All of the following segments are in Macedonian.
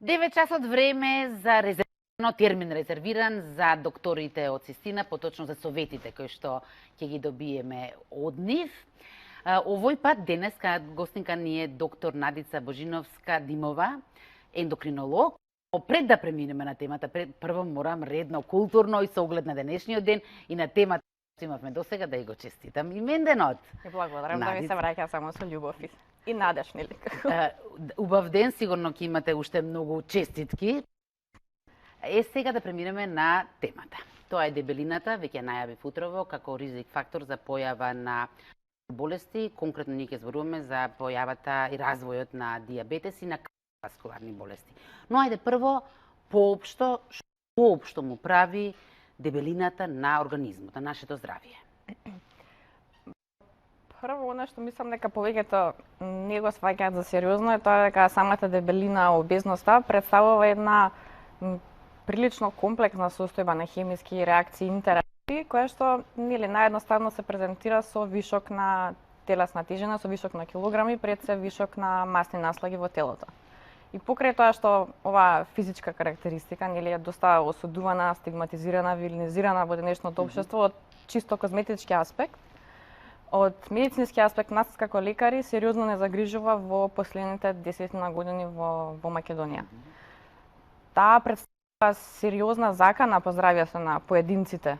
9 часот време за термин резервиран за докторите од цистина, поточно за советите кои што ќе ги добиеме од нив. Овој пат денеска гостинка ни е доктор Надица Божиновска-Димова, ендокринолог. Пред да преминеме на темата, прво морам редно, културно и со оглед на денешниот ден и на темата што имавме досега да ја го честитам именденот. И благодарам да ми се враќа само со љубов и надеж, нели? Убав ден, сигурно ќе имате уште многу честитки. Сега да преминеме на темата. Тоа е дебелината, веќе најавив утрово како ризик фактор за појава на болести. Конкретно ние ќе зборуваме за појавата и развојот на дијабетес и на кардиоваскуларни болести. Но ајде прво поопшто, што поопшто му прави дебелината на организмот, на нашето здравје? Прво, она што мислам дека повеќето не го сваќаат за сериозно е тоа дека самата дебелина, обезноста представува една прилично комплексна состојба на хемиски реакции и интеракции, која што нели наједноставно се презентира со вишок на телесна тежина, со вишок на килограми, пред се вишок на масни наслаги во телото. И покрај тоа што оваа физичка карактеристика нели е доста осудувана, стигматизирана, вилинизирана во денешното општество од чисто козметички аспект, од медицински аспект нас како лекари сериозно не загрижува во последните 10 години во Македонија. Таа представува сериозна закана по здравјето на поединците,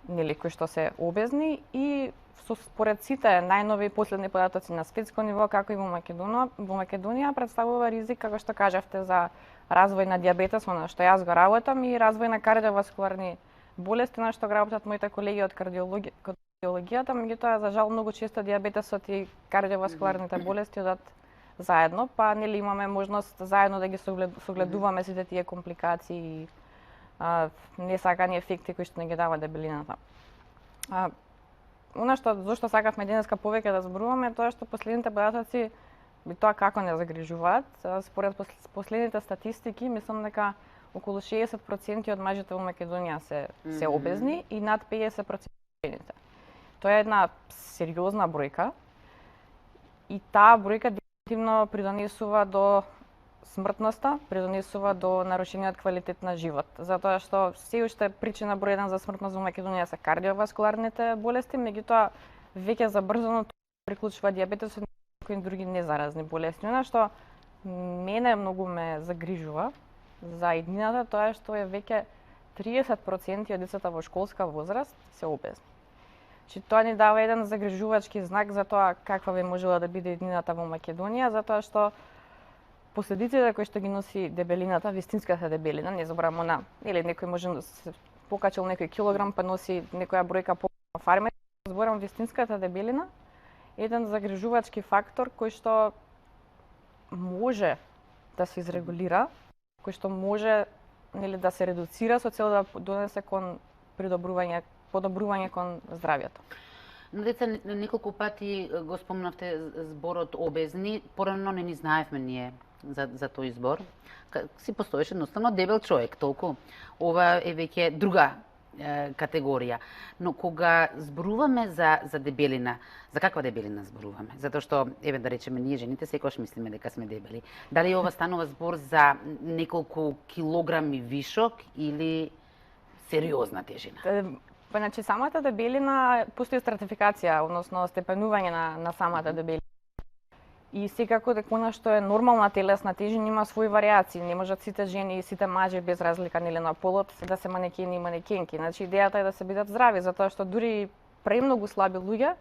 нели кои што се обезни и според сите најнови последни податоци на светско ниво, како и во Македонија, представува ризик, како што кажавте, за развој на дијабетес, на што јас го работам, и развој на кардиоваскуларни болести, на што работат моите колеги од кардиологијата, меѓутоа за жал многу често дијабетесот и кардиоваскуларните болести одат заедно, па нели имаме можност заедно да ги согледуваме сите тие компликации и несакани ефекти кои што не ги дава дебелината. Она што зошто сакавме денеска повеќе да зборуваме е тоа што последните податоци и тоа како не загрижуваат. Според последните статистики, мислам дека околу 60% од мажите во Македонија се обезни и над 50% жените. Тоа е една сериозна бројка и таа бројка дефинитивно придонесува до смртноста, придонесува до нарушениот квалитет на живот, затоа што се уште причина број 1 за смртност во Македонија се кардиоваскуларните болести, меѓутоа веќе забрзано приклучува дијабетесот и некои други незаразни болести. Она што мене многу ме загрижува за иднината тоа е што е веќе 30% од децата во школска возраст се обезни. Че тоа ни дава еден загрижувачки знак за тоа каква би можела да биде иднината во Македонија, затоа што последиците кои што ги носи дебелината, вистинската дебелина, не заборавам она, или некој може да се покачил некој килограм, па носи некоја бројка по фарме, зборам вистинската дебелина, еден загрижувачки фактор кој што може да се изрегулира, кој што може нели да се редуцира со цел да донесе кон подобрување кон здравјето. Но деца, неколку пати го спомнавте зборот обезни, порано не ни знаевме ние за тој збор. Си постоеше едноставно дебел човек, толку. Ова е веќе друга категорија. Но кога зборуваме за дебелина, за каква дебелина зборуваме? Затоа што, еве да речеме, ние жените секогаш мислиме дека сме дебели. Дали ова станува збор за неколку килограми вишок или сериозна тежина? Значи, самата дебелина постои стратификација, односно степенување на самата дебелина. И секако дека она што е нормална телесна тежина има своји варијации. Не можат сите жени и сите мажи без разлика нели на полот да се манекени и манекенки. Значи идејата е да се бидат здрави, затоа што дури премногу слаби луѓе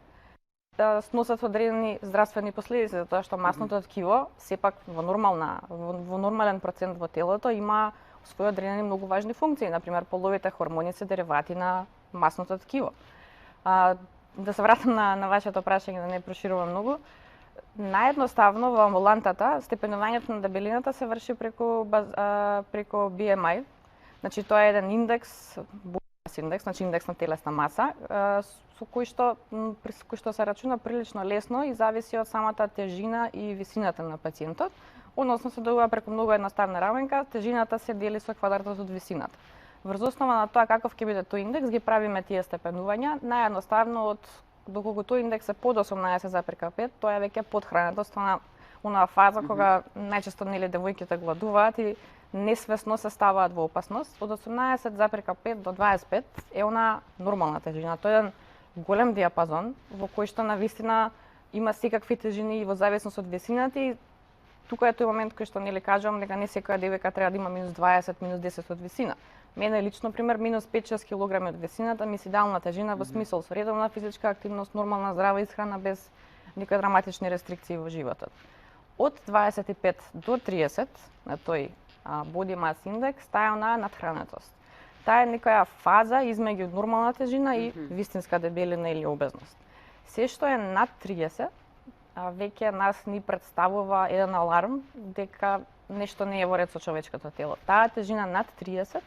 да сносат одредени здравствени последици, затоа што масното ткиво сепак во нормален процент во телото има своји одредени многу важни функции. Например, половите хормони се деривати на масното ткиво. Да се вратам на вашето прашање, да не проширувам многу. Наједноставно во амбулантата степенувањето на дебелината се врши преку BMI. Значи тоа е еден индекс, значи индекс на телесна маса, со кој што се рачуна прилично лесно и зависи од самата тежина и висината на пациентот. Односно се добива преку многу едноставна раменка, тежината се дели со квадратот од висината. Врз основа на тоа каков ќе биде тој индекс, ги правиме тие степенувања. Наједноставно доколку тој индекс е под 18,5, тоа е веќе подхранетост, онаа фаза кога најчесто нели девојките гладуваат и несвесно се ставаат во опасност. Од 18,5 до 25 е она нормална тежина. Тоа е еден голем диапазон во кој што навистина има секакви тежини во зависност од висината и тука е тој момент кој што нели кажувам дека не секоја девојка треба да има минус 20, минус 10 од висина. Мене лично пример минус 5-6 кг од висината ми си идеална тежина во смисол со редовна физичка активност, нормална здрава исхрана без никои драматични рестрикции во животот. Од 25 до 30 на тој body mass index таа е онаа надхранетост. Таа е некоја фаза измеѓу нормална тежина и вистинска дебелина или обезност. Се што е над 30 веќе нас ни представува еден аларм дека нешто не е во ред со човечкото тело. Таа тежина над 30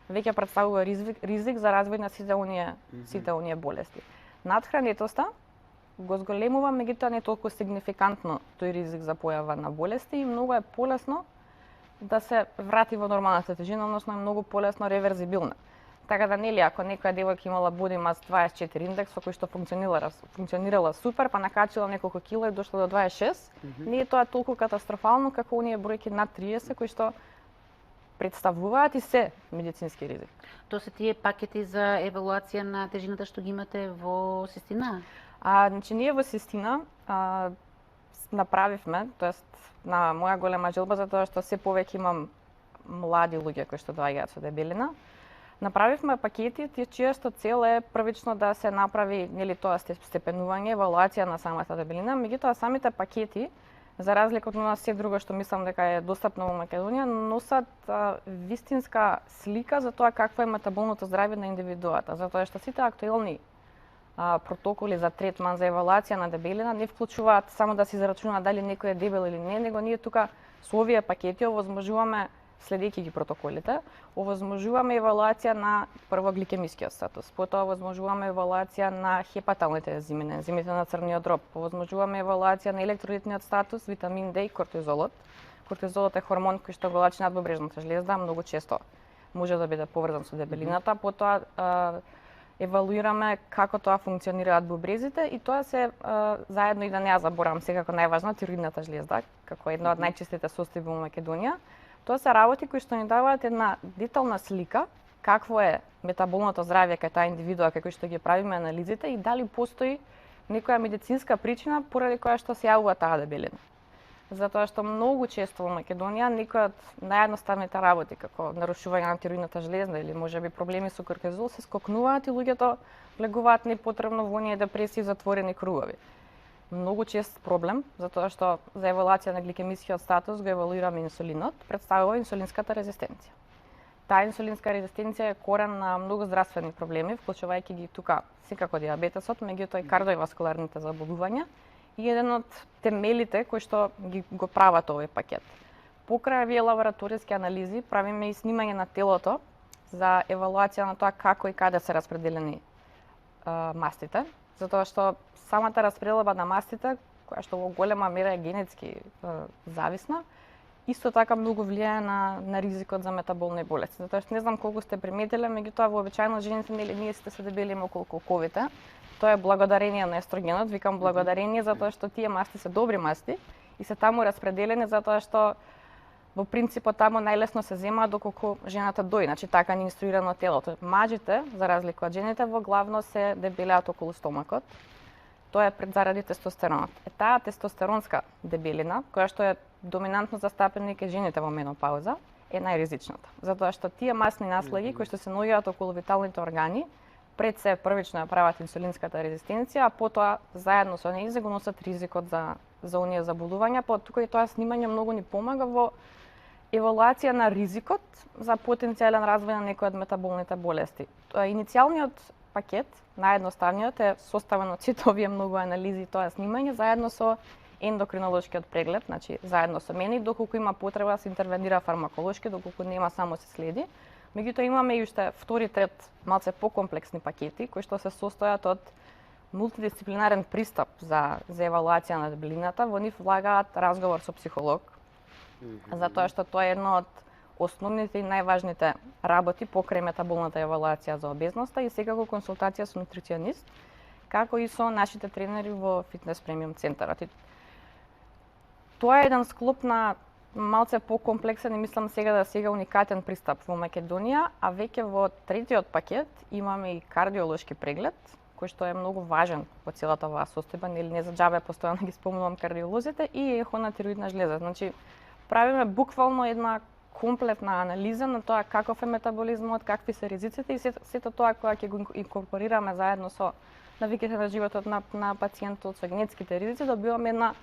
веќе представува ризик за развој на сите оние болести. Надхранетоста го зголемува, меѓутоа не толку сигнификантно тој ризик за појава на болести и многу е полесно да се врати во нормалната тежина, односно е многу полесно реверзибилна. Така да нели ако некоја девојка имала body mass 24 индекс со кој што функционирала супер, па накачила неколку кила и дошла до 26, не е тоа толку катастрофално како оние бројки над 30 кои што представуваат и се медицински ризик. Тоа се тие пакети за евалуација на тежината што ги имате во Систина? Значи ние во Систина направивме, тоест на моја голема желба затоа што се повеќе имам млади луѓе кои што доаѓаат со дебелина. Направивме пакети чија што цел е првично да се направи нели тоа степенување, евалуација на самата дебелина, меѓутоа самите пакети за разлика од се друго што мислам дека е достапно во Македонија, носат вистинска слика за тоа какво е метаболното здравје на индивидуата, затоа што сите актуелни протоколи за третман за евалуација на дебелина не вклучуваат само да се израчуна дали некој е дебел или не, него ние тука со овие пакети овозможуваме, следејќи ги протоколите, овозможуваме евалуација на прво гликемискиот статус, потоа овозможуваме евалуација на хепаталните ензими, ензимите на црниот дроб, овозможуваме евалуација на електролитниот статус, витамин D и кортизолот. Кортизолот е хормон кој што го лачи надбобрежната жлезда, многу често може да биде поврзан со дебелината, потоа евалуираме како тоа функционираат бубрезите и тоа се заедно и да не ја заборавам секако најважно тироидната жлезда, како една од најчестите состојби во Македонија. Тоа се работи кои што ни даваат една детална слика какво е метаболното здравје кај таа индивидуа кај кој што ги правиме анализите и дали постои некоја медицинска причина поради која што се јавува таа дебелина. Затоа што многу често во Македонија некои од наједноставните работи како нарушување на тироидната жлезда или можеби проблеми со кортизол се скокнуваат и луѓето влегуваат непотребно во оние депресии затворени кругови. Многу чест проблем, затоа што за евалуација на гликемискиот статус го евалуираме инсулинот, представува инсулинската резистенција. Таа инсулинска резистенција е корен на многу здравствени проблеми, вклучувајќи ги тука секако дијабетесот, меѓутоа и кардиоваскуларните заболувања и еден од темелите кои што го прават овој пакет. Покрај овие лабораториски анализи правиме и снимање на телото за евалуација на тоа како и каде се распределени мастите, затоа што самата распределба на мастите, која што во голема мера е генетски зависна, исто така многу влијае на ризикот за метаболни болести. Затоа што не знам колку сте приметиле, меѓутоа вообичаено жените ние сте се дебелиме околу колковите. Тоа е благодарение на естрогенот, викам благодарение затоа што тие масти се добри масти и се таму распределени затоа што во принципот таму најлесно се земаат доколку жената дои, значи така ни инструирано телото. Мажите, за разлика од жените, во главно се дебелеат околу стомакот. Тоа е пред заради тестостеронот. Таа тестостеронска дебелина, која што е доминантно застапена кај жените во менопауза, е најризичната. Затоа што тие масни наслоги кои што се наоѓаат околу виталните органи, пред се првично ја прават инсулинската резистенција, а потоа заедно со нејзе го носат ризикот за оние заболувања, тука и тоа снимање многу ни помага во евалуација на ризикот за потенцијален развој на некои од метаболните болести. Иницијалниот пакет, наједноставниот, е составен од сите овие многу анализи и тоа снимање заедно со ендокринолошкиот преглед, значи заедно со мене, доколку има потреба да се интервенира фармаколошки, доколку нема само се следи. Меѓутоа имаме и уште втори, трет, малце покомплексни пакети кои што се состојат од мултидисциплинарен пристап за евалуација на дебелината. Во нив влагаат разговор со психолог, затоа што тоа е едно од основните и најважните работи покрај метаболната евалуација за обезноста и секако консултација со нутриционист, како и со нашите тренери во Фитнес Премиум центарот. Тоа е еден склоп на малце покомплексен и мислам сега уникатен пристап во Македонија, а веќе во третиот пакет имаме и кардиолошки преглед, кој што е многу важен во целата оваа состојба, нели не за џабе постојано ги спомнувам кардиолозите и ехо на тироидна жлеза. Значи правиме буквално една комплетна анализа на тоа каков е метаболизмот, какви се ризиците и сето тоа кога ќе го инкорпорираме заедно со навиките на животот на пациентот, со генетските ризици, добиваме една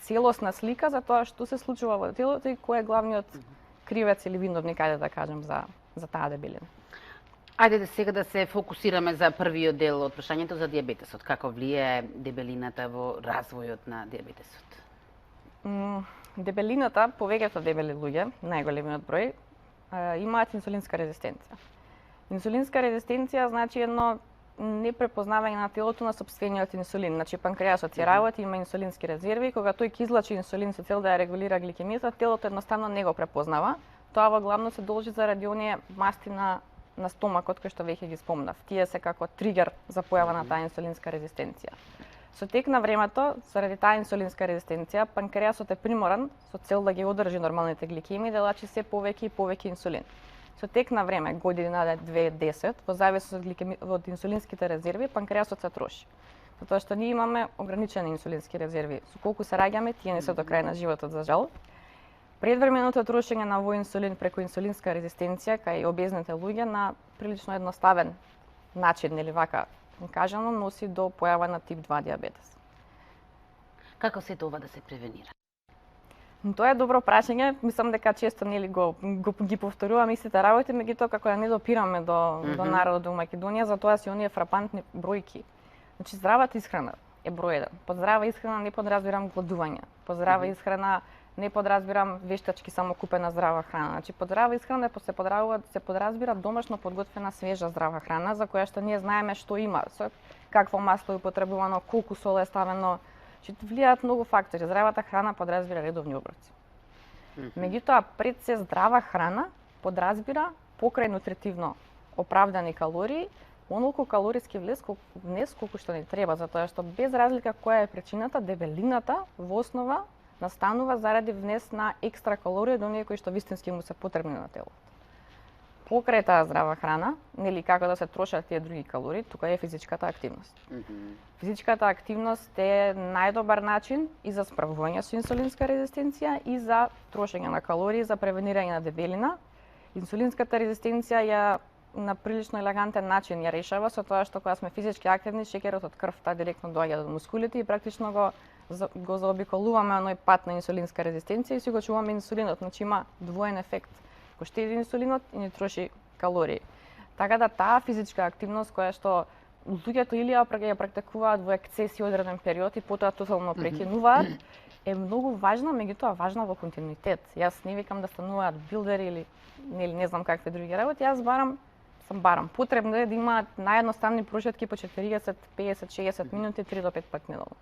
целосна слика за тоа што се случува во телото и кој е главниот кривец или виновник, ајде да кажем, за таа дебелина. Ајде сега да се фокусираме за првиот дел од прашањето за дијабетесот. Како влијае дебелината во развојот на дијабетесот? Дебелината, повеќето дебели луѓе, најголемиот број, имаат инсулинска резистенција. Инсулинска резистенција значи едно непрепознавање на телото на сопствениот инсулин. Значи панкреасот си работи, има инсулински резерви, кога тој ќе излачи инсулин со цел да ја регулира гликемијата, телото едноставно не го препознава. Тоа во главно се должи заради оние масти на стомакот кои што веќе ги спомнав. Тие се како тригер за појава на таа инсулинска резистенција. Со тек на времето, заради таа инсулинска резистенција, панкреасот е приморан со цел да ги одржи нормалните гликемии да лачи се повеќе и повеќе инсулин. Со тек на време, година 2-10, во зависност од инсулинските резерви, панкреасот се троши. Затоа што ние имаме ограничени инсулински резерви. Со колку се раѓаме, тие не се до крај на животот, за жал. Предвременото трошење на овој инсулин преку инсулинска резистенција кај обезните луѓе на прилично едноставен начин, нели вака кажано, носи до појава на тип 2 дијабетес. Како се тоа да се превенира? Тоа е добро прашање, мислам дека често нели ги повторувам истите работи, меѓутоа како да не допираме до народот во Македонија, затоа се оние фрапантни бројки. Значи здравата исхрана е број 1. Под здрава исхрана не подразбирам гладување. Под здрава исхрана не подразбирам вештачки само купена здрава храна. Значи под здрава исхрана се подразбира домашно подготвена свежа здрава храна за која што ние знаеме што има, со какво масло е употребувано, колку сол е ставено. Че влијаат многу фактори. Здравата храна подразбира редовни оброци. Меѓутоа, пред се здрава храна подразбира покрај нутритивно оправдани калории, онолку калориски внес колку што ни треба, затоа што без разлика која е причината, дебелината во основа настанува заради внес на екстра калории до оние кои што вистински му се потребни на телото. Покрај таа здрава храна, нели како да се трошат тие други калории, тука е физичката активност. Физичката активност е најдобар начин и за справување со инсулинска резистенција и за трошење на калории, за превенирање на дебелина. Инсулинската резистенција ја на прилично елегантен начин ја решава со тоа што кога сме физички активни, шеќерот од крвта директно доаѓа до мускулите и практично го заобиколуваме оној пат на инсулинска резистенција и си го чуваме инсулинот, значи има двоен ефект. Кој штеди инсулинот и не троши калории. Така да таа физичка активност која што луѓето или ја практикуваат во ексцеси одреден период и потоа тотално прекинуваат, е многу важна, меѓутоа важна во континуитет. Јас не викам да стануваат билдери или не знам какви други работи, јас барам потребно е да имаат наједноставни прошетки по 40, 50, 60 минути 3 до 5 пат неделно.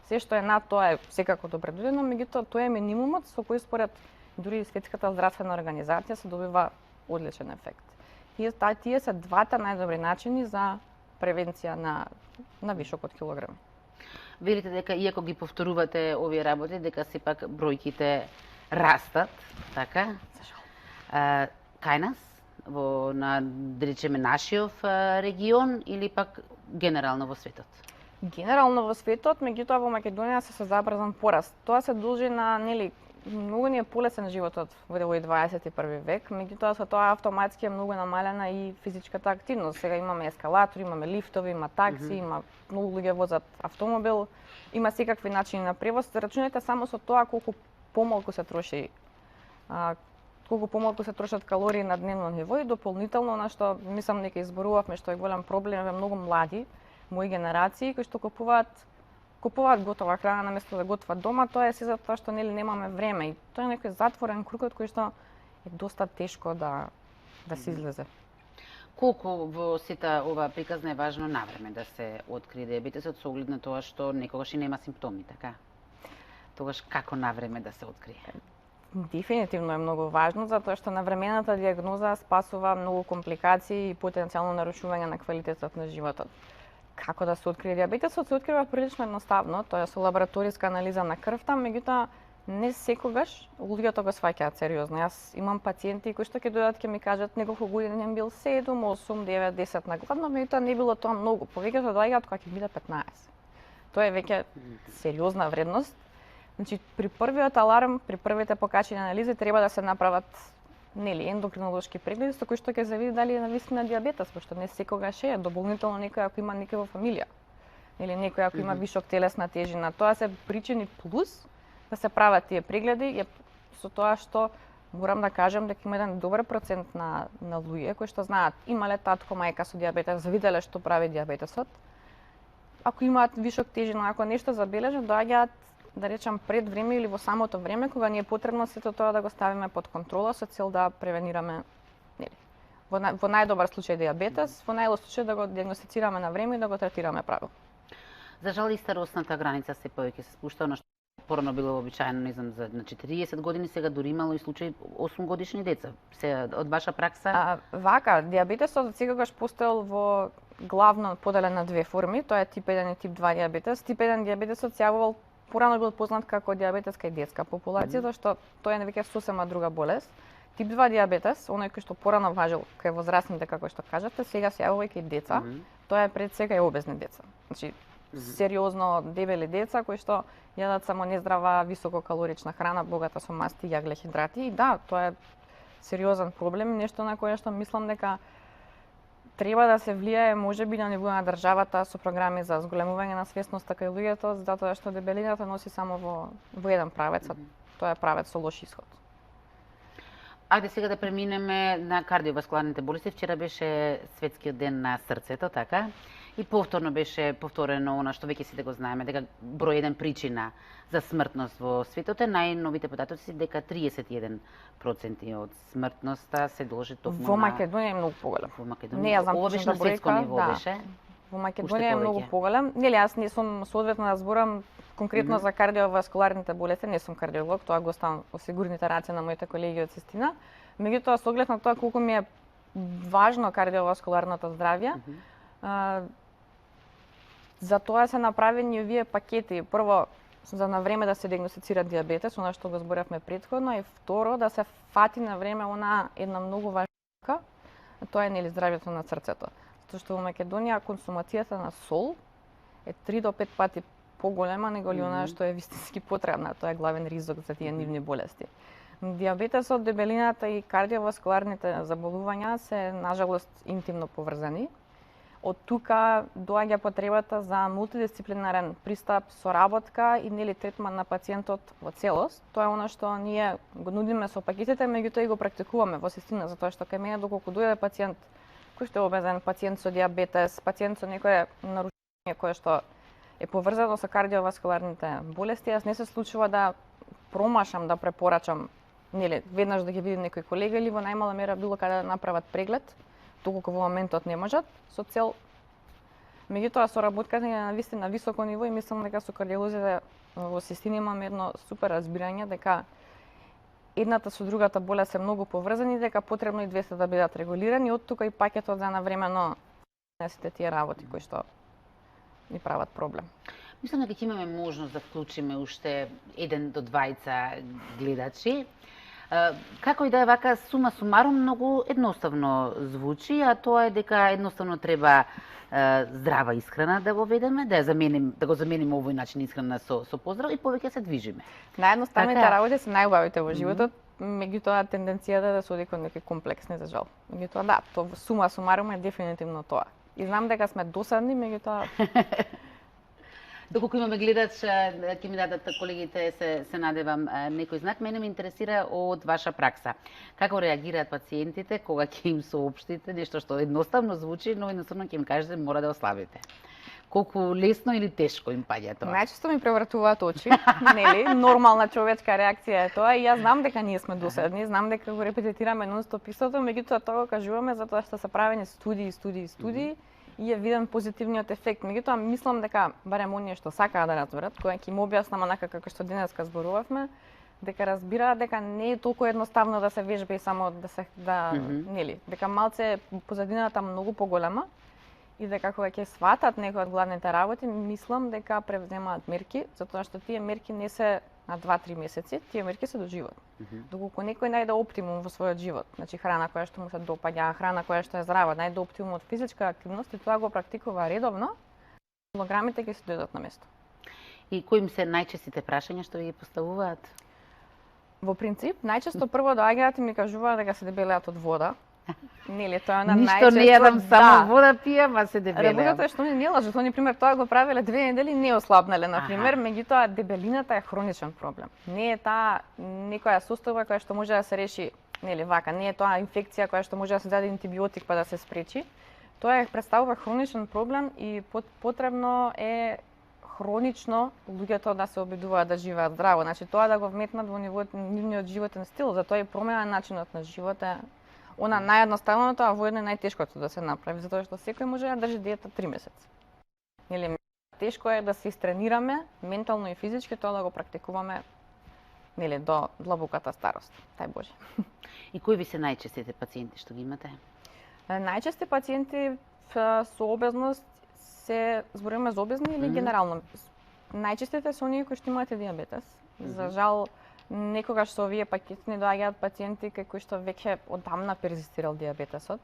Се што е над тоа е секако добредодено, меѓутоа тоа е минимумот со кој според дури Светската здравствена организација се добива одличен ефект. Тие се двата најдобри начини за превенција на вишок од килограми. Велите дека иако ги повторувате овие работи, дека сепак бројките растат, така? Кај нас, да речеме нашиот регион или пак генерално во светот? Генерално во светот, меѓутоа во Македонија се со забрзан пораст. Тоа се должи на многу ни е полесен животот во 21 век, меѓутоа со тоа автоматски е многу намалена и физичката активност. Сега имаме ескалатори, имаме лифтови, има такси, има многу луѓе возат автомобил, има секакви начини на превоз. Рачунете само со тоа колку помалку се трошат калории на дневно ниво и дополнително на што мислам дека изборувавме што е голем проблем е многу млади мои генерации кои што купуваат готова храна наместо да готват дома, тоа е се затоа што немаме време и тоа е некој затворен круг од кој што е доста тешко да се излезе. Колку во сета ова приказна е важно навреме да се открие дијабетесот со оглед на тоа што некогаш и нема симптоми, така? Тогаш како навреме да се открие? Дефинитивно е многу важно, затоа што навремената дијагноза спасува многу компликации и потенцијално нарушување на квалитетот на животот. Како да се открие дијабетесот? Се открива прилично едноставно, тоа е со лабораториска анализа на крвта, меѓутоа Не секогаш луѓето го сваќаат сериозно. Јас имам пациенти кои што ќе дојдат ќе ми кажат неколку години им бил 7, 8, 9, 10 на гладно, меѓутоа не било тоа многу. Повеќето доаѓаат кога ќе биде 15. Тоа е веќе сериозна вредност. Значи при првиот аларм, при првите покачени анализи треба да се направат ендокринолошки прегледи со кои што ќе се види дали е навистина дијабетес, пошто не секогаш е дополнително некој ако има некој во фамилија или некој ако има вишок телесна тежина. Тоа се причини плюс да се прават тие прегледи, со тоа што морам да кажам дека има еден добар процент на луѓе кои што знаат имале татко, мајка со дијабетес, виделе што прави дијабетесот. Ако имаат вишок тежина, ако нешто забележат, доаѓаат да речам пред време или во самото време кога ни е потребно сето тоа да го ставиме под контрола со цел да превенираме во најдобар случај дијабетес, во најлош случај да го дијагностицираме на време и да го третираме правилно. За жал и старосната граница се повеќе се спушта, она што порано било обичаено, не знам, за 40 години, сега дури имало и случаи 8 годишни деца. Се од ваша пракса? Вака, дијабетесот секогаш постоел во главно поделен на две форми, тоа е тип 1 и тип 2 дијабетес. Тип 1 дијабетесот се јавувал порано бил познат како дијабетес кај детска популација, што тоа е веќе сосема друга болест. Тип 2 дијабетес, оној кој што порано важел кај возрастните, како што кажате, сега се јавува и кај деца. Тоа е пред се кај обезни деца. Значи сериозно дебели деца кои што јадат само нездрава, висококалорична храна, богата со масти и јаглехидрати. И да, тоа е сериозен проблем, нешто на кое што мислам дека треба да се влијае можеби на ниво на државата со програми за зголемување на свесноста кај луѓето, затоа што дебелината носи само во еден правец, а тоа е правец со лош исход. Ајде сега да преминеме на кардиоваскуларните болести. Вчера беше светскиот ден на срцето, така? И повторно беше повторено она што веќе сите го знаеме, дека број 1 причина за смртност во светот е најновите податоци дека 31% од смртноста се должи токму во Македонија е многу поголем. Во Македонија. Не, јас знам ова беше на светско ниво беше. Во Македонија е многу поголем. Нели јас не сум соодветно да зборам конкретно за кардиоваскуларните болести, не сум кардиолог, тоа го оставам во сигурните раце на моите колеги од Систина. Меѓутоа со оглед на тоа колку ми е важно кардиоваскуларното здравје, за тоа се направени овие пакети. Прво, за на време да се диагностицира дијабетес, она што го зборевме претходно, и второ, да се фати на време она една многу важна, тоа е нели здравјето на срцето. Затоа што во Македонија консумацијата на сол е 3 до 5 пати поголема него ли она што е вистински потребна. Тоа е главен ризик за тие нивни болести. Дијабетесот, дебелината и кардиоваскуларните заболувања се нажалост интимно поврзани. Од тука доаѓа потребата за мултидисциплинарен пристап, соработка и нели третман на пациентот во целост. Тоа е она што ние го нудиме со пакетите, меѓутоа и го практикуваме во Систина, затоа што кај мене доколку дојде пациент кој што е обезен, пациент со дијабетес, пациент со некое нарушение кое што е поврзано со кардиоваскуларните болести, јас не се случува да промашам да препорачам нели веднаш да ги видим некој колега или во најмала мера било каде да направат преглед, доколку во моментот не можат, со цел меѓутоа соработката е навистина високо ниво и мислам дека со кардиолозите во Систина имаме едно супер разбирање дека едната со другата болест се многу поврзани, дека потребно и двете да бидат регулирани, од тука и пакетот за навремено сите тие работи кои што ни прават проблем. Мислам дека ќе имаме можност да вклучиме уште 1 до 2 гледачи. Како и да е вака, сума сумарум многу едноставно звучи, а тоа е дека едноставно треба здрава исхрана да го ведеме, да го замениме овој начин исхрана со поздрав и повеќе се движиме. Наједноставните работи се најубавите во животот, меѓутоа тенденцијата да се оди кон некои комплексни за жал. Меѓутоа да, тоа сума сумарум е дефинитивно тоа. И знам дека сме досадни, меѓутоа Доколку имаме гледач, ќе ми дадат колегите, се надевам некој знак. Мене ме интересира од ваша пракса. Како реагираат пациентите кога ќе им соопштите нешто што едноставно звучи, но едноставно ќе им кажете мора да ослабите? Колку лесно или тешко им паѓа тоа? Најчесто ми превртуваат очи, нели? Нормална човечка реакција е тоа и јас знам дека ние сме досадни, знам дека го репетираме нон-стоп истото, меѓутоа тоа го кажуваме затоа што се правени студии и е виден позитивниот ефект. Меѓутоа мислам дека барем оние што сакаат да разберат, кога ќе им објаснам онака како што денеска зборувавме, дека разбираат дека не е толку едноставно да се вежба и само нели, дека малце позадината многу поголема и дека кога ќе сватат некои од главните работи, мислам дека превземаат мерки, затоа што тие мерки не се на 2-3 месеци, тие мерки се до живот. Доколку некој најде оптимум во својот живот, значи храна која што му се допаѓа, храна која што е здрава, најде оптимум од физичка активност и тоа го практикува редовно, килограмите ќе се дојдат на место. И кои им се најчестите прашања што ви ги поставуваат? Во принцип, најчесто прво доаѓаат и ми кажуваат дека се дебелеат од вода. Нели, тоа е на Ништо не јадам, само вода пијам, а се дебелеам. Работата е што они не лажат, они пример тоа го правеле 2 недели, не ослабнале на пример, меѓутоа дебелината е хроничен проблем. Не е таа некоја состојба која што може да се реши, нели вака, не е тоа инфекција која што може да се даде антибиотик па да се спречи. Тоа е представува хроничен проблем и потребно е хронично луѓето да се обидуваат да живеат здраво. Значи тоа да го вметнат во нивниот животен стил, затоа и промена на начинот на живот е она наједноставното, а воедно најтешкото да се направи, затоа што секој може да држи диета 3 месеци. Нели, тешко е да се истренираме ментално и физички, тоа да го практикуваме нели до длабоката старост. Тај Боже. И кои ви се најчестите пациенти што ги имате? Најчести пациенти со обезност се зборуваме за обезни или генерално? Најчестите се оние кои што имаат и дијабетес. За жал, некогаш со овие пакети не доаѓаат пациенти кои што веќе одамна перзистирал дијабетесот.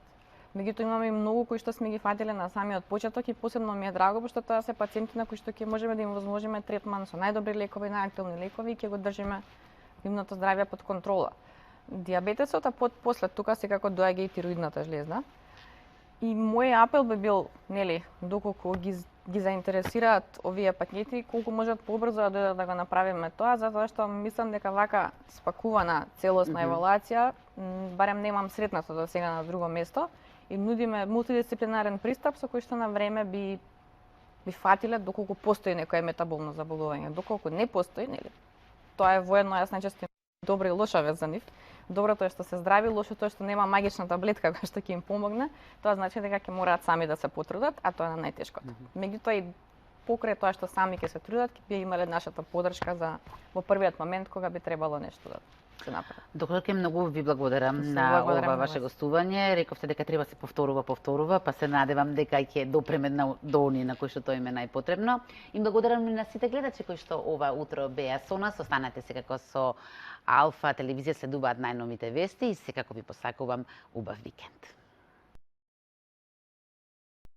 Меѓутоа имаме и многу кои што сме ги фатиле на самиот почеток и посебно ми е драго пошто тоа се пациенти на кои што ќе можеме да им возможиме третман со најдобри лекови, најактивни лекови и ќе го држиме нивното здравје под контрола. Дијабетесот, а после тука секако доаѓа и тироидната жлезда. И мој апел би бил, нели, доколку ги заинтересираат овие пакети, колку можат побрзо да дојдат да го направиме тоа, затоа што мислам дека вака спакувана целосна евалуација, барем немам сретнато до сега на друго место, и нудиме мултидисциплинарен пристап со кој што на време би фатиле доколку постои некое метаболно заболување. Доколку не постои, нели, тоа е воедно, јас најчесто добра и лоша вест за нив. Доброто е што се здрави, лошото е што нема магична таблетка која што ќе им помогне. Тоа значи дека ќе мораат сами да се потрудат, а тоа е најтешкото. Меѓутоа и покрај тоа што сами ќе се трудат, ќе би имале нашата поддршка за во првиот момент кога би требало нешто да се направи. Докторке, многу ви благодарам на ова ваше гостување. Рековте дека треба се повторува, па се надевам дека ќе допреме до оние на кои што тоа им е најпотребно. И благодарам и на сите гледачи кои што ова утро беа со нас. Останете секако со Алфа телевизија, следуваат најновите вести и секако ви посакувам убав викенд.